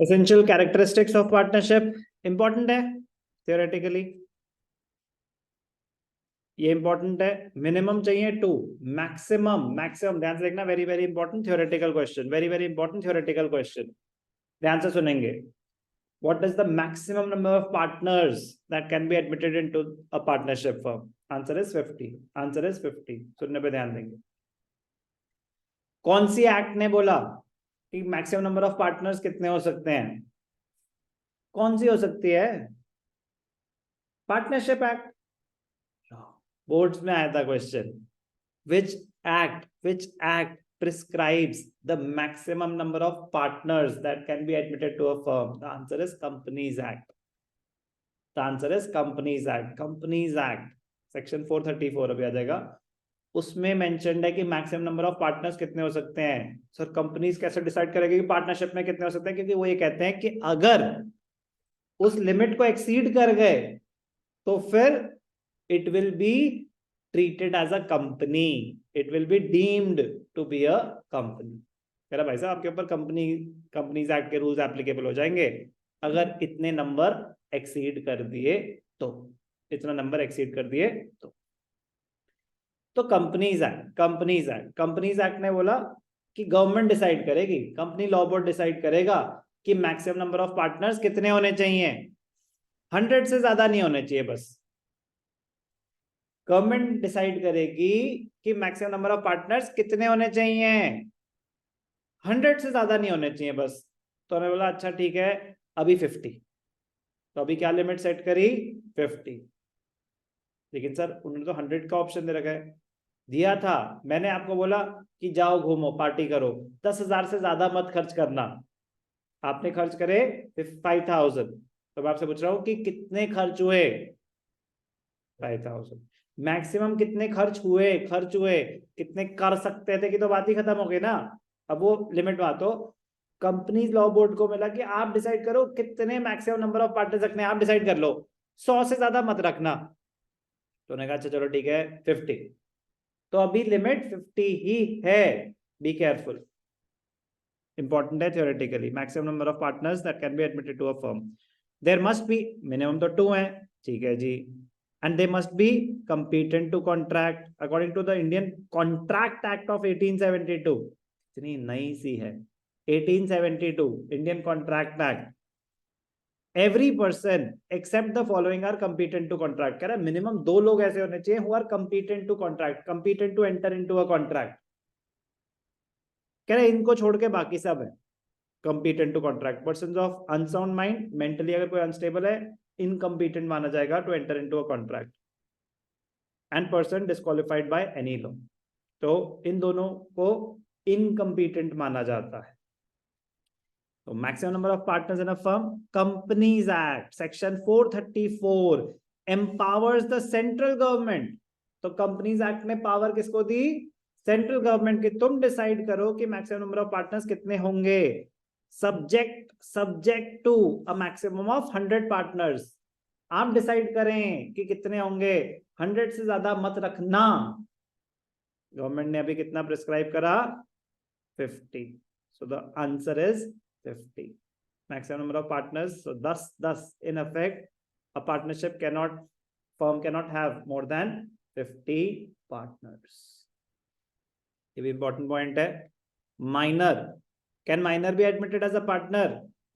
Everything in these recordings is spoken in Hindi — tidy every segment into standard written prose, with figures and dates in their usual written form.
Essential characteristics of partnership important है थियोरेटिकली, ये इंपॉर्टेंट है। मिनिमम चाहिए 2, मैक्सिमम मैक्सिमम ध्यान से देखना, very very important theoretical question, very very important theoretical question, ध्यान से सुनेंगे। What is the maximum number of partners that can be admitted into a partnership firm? Answer is 50. Answer is 50. सुनने पे ध्यान देंगे। कौन सी एक्ट ने बोला कि मैक्सिमम नंबर ऑफ पार्टनर्स कितने हो सकते हैं? कौन सी हो सकती है? Partnership act. बोर्ड्स में आया था question, which act prescribes the maximum number of partners that can be admitted to a firm? The answer is Companies Act. The answer is Companies Act. Companies Act section 434 अभी आ जाएगा, उसमें मेंशन्ड है कि मैक्सिमम नंबर ऑफ पार्टनर्स कितने हो सकते हैं। सर कंपनीज कैसे डिसाइड करेगी कि पार्टनरशिप में कितने हो सकते हैं? क्योंकि वो ये कहते हैं कि अगर उस लिमिट को एक्सीड कर गए तो फिर it will be treated as a company, it will be deemed to be a company. कह रहा भाई साहब आपके ऊपर कंपनीज एक्ट के रूल्स एप्लीकेबल हो जाएंगे अगर इतने नंबर एक्सीड कर दिए तो, इतना नंबर एक्सीड कर दिए तो कंपनीज एक्ट ने बोला कि गवर्नमेंट डिसाइड करेगी, कंपनी लॉ बोर्ड डिसाइड करेगा कि मैक्सिमम नंबर ऑफ पार्टनर्स कितने होने चाहिए। 100 से ज्यादा नहीं होने चाहिए, बस गवर्नमेंट डिसाइड करेगी कि मैक्सिमम नंबर ऑफ पार्टनर्स कितने होने चाहिए, 100 से ज्यादा नहीं होने चाहिए बस। तो हमने बोला अच्छा ठीक है, अभी 50, तो अभी क्या लिमिट सेट करी? 50। लेकिन सर उन्होंने तो 100 का ऑप्शन दे रखा है, दिया था, मैंने आपको बोला कि जाओ घूमो पार्टी करो, 10,000 से ज्यादा मत खर्च करना, आपने खर्च करे 5,000, तो मैं आपसे पूछ रहा हूं कि कितने खर्च हुए? 5,000। मैक्सिमम कितने खर्च हुए कितने कर सकते थे कि तो बात ही खत्म हो गई ना। अब वो लिमिट में तो कंपनीज लॉ बोर्ड को मिला कि आप डिसाइड करो कितने मैक्सिमम नंबर ऑफ पार्टनर्स रखने, आप डिसाइड कर लो, 100 से ज्यादा मत रखना। तो उन्होंने कहा अच्छा चलो ठीक है 50, तो अभी लिमिट 50 ही है, बी केयरफुल, इंपॉर्टेंट है theoretically. Maximum number of partners that can be admitted to a firm, there must be, minimum तो 2 है, ठीक है जी, and they must be competent to contract according to the Indian Contract Act of 1872। इतनी नई सी है 1872 Indian Contract Act. Every person except the following are competent to contract, कह रहा है मिनिमम 2 लोग ऐसे होने चाहिए who are competent to contract, competent to enter into a contract. कह रहे इनको छोड़ के बाकी सब है competent to contract. Person of unsound mind, mentally अगर कोई अनस्टेबल है, इनकम्पीटेंट माना जाएगा to enter into a contract, and person disqualified by any law. तो इन दोनों को इनकम्पीटेंट माना जाता है। तो maximum number of partners in a firm, companies act section 434 empowers the central government. तो कंपनीज एक्ट ने पावर किसको दी? सेंट्रल गवर्नमेंट की, तुम डिसाइड करो कि मैक्सिमम नंबर ऑफ पार्टनर्स कितने होंगे, subject to a maximum of 100 partners. आप डिसाइड करें कि कितने होंगे, 100 से ज्यादा मत रखना। गवर्नमेंट ने अभी कितना प्रिस्क्राइब करा? 50। So the answer is 50, maximum number of partners. So thus in effect a partnership firm cannot have more than 50 partners. ये भी important point है। Minor, can minor be admitted as a partner?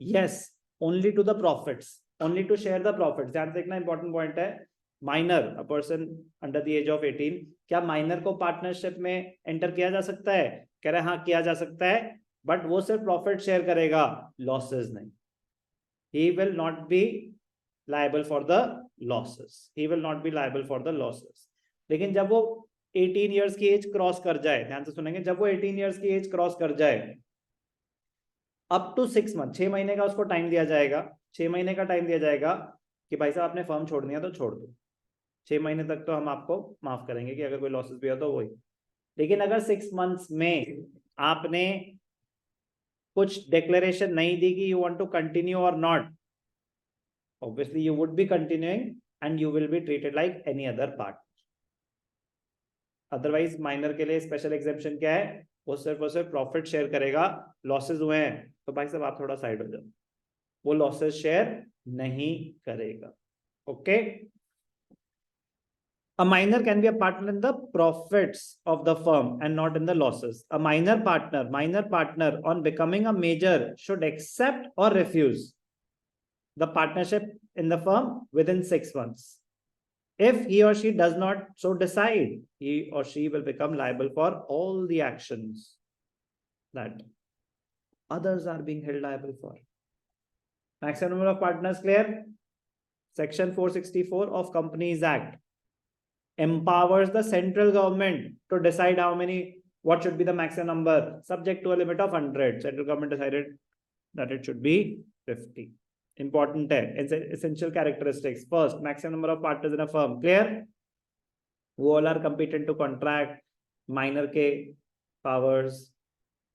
Yes, only to the profits, only to share the profits। ध्यान देखना, important point है। Minor, a person under the age of 18, क्या माइनर को पार्टनरशिप में एंटर किया जा सकता है? कह रहे हैं हाँ किया जा सकता है, बट वो सिर्फ प्रॉफिट शेयर करेगा, लॉसेस नहीं। he will not be liable for the losses, he will not be liable for the losses। लेकिन जब वो 18 इयर्स की एज क्रॉस कर जाए, ध्यान से सुनेंगे, जब वो 18 इयर्स की एज क्रॉस कर जाए, अप टू 6 मंथ, 6 महीने का उसको टाइम दिया जाएगा, 6 महीने का टाइम दिया जाएगा कि भाई साहब आपने फर्म छोड़ दिया तो छोड़ दो, 6 महीने तक तो हम आपको माफ करेंगे कि अगर कोई लॉसेस भी हो तो वही। लेकिन अगर 6 मंथ्स में आपने कुछ डिक्लेरेशन नहीं दी कि यू वांट टू कंटिन्यू और not, obviously you would be continuing and you will be treated like any other part। Otherwise minor के लिए स्पेशल एग्जेम्पशन क्या है? वो सिर्फ प्रॉफिट शेयर करेगा, लॉसेस हुए हैं तो भाई साहब आप थोड़ा साइड हो जाओ, वो लॉसेस शेयर नहीं करेगा. Okay. A minor can be a partner in the profits of the firm and not in the losses. A minor partner on becoming a major should accept or refuse the partnership in the firm within 6 months. If he or she does not so decide, he or she will become liable for all the actions that others are being held liable for. Maximum number of partners clear? Section 464 of Companies Act empowers the central government to decide what should be the maximum number, subject to a limit of 100. Central government decided that it should be 50. Important है. Essential characteristics. First, maximum number of partners in a firm. Clear? Who all are competent to contract, minor के powers,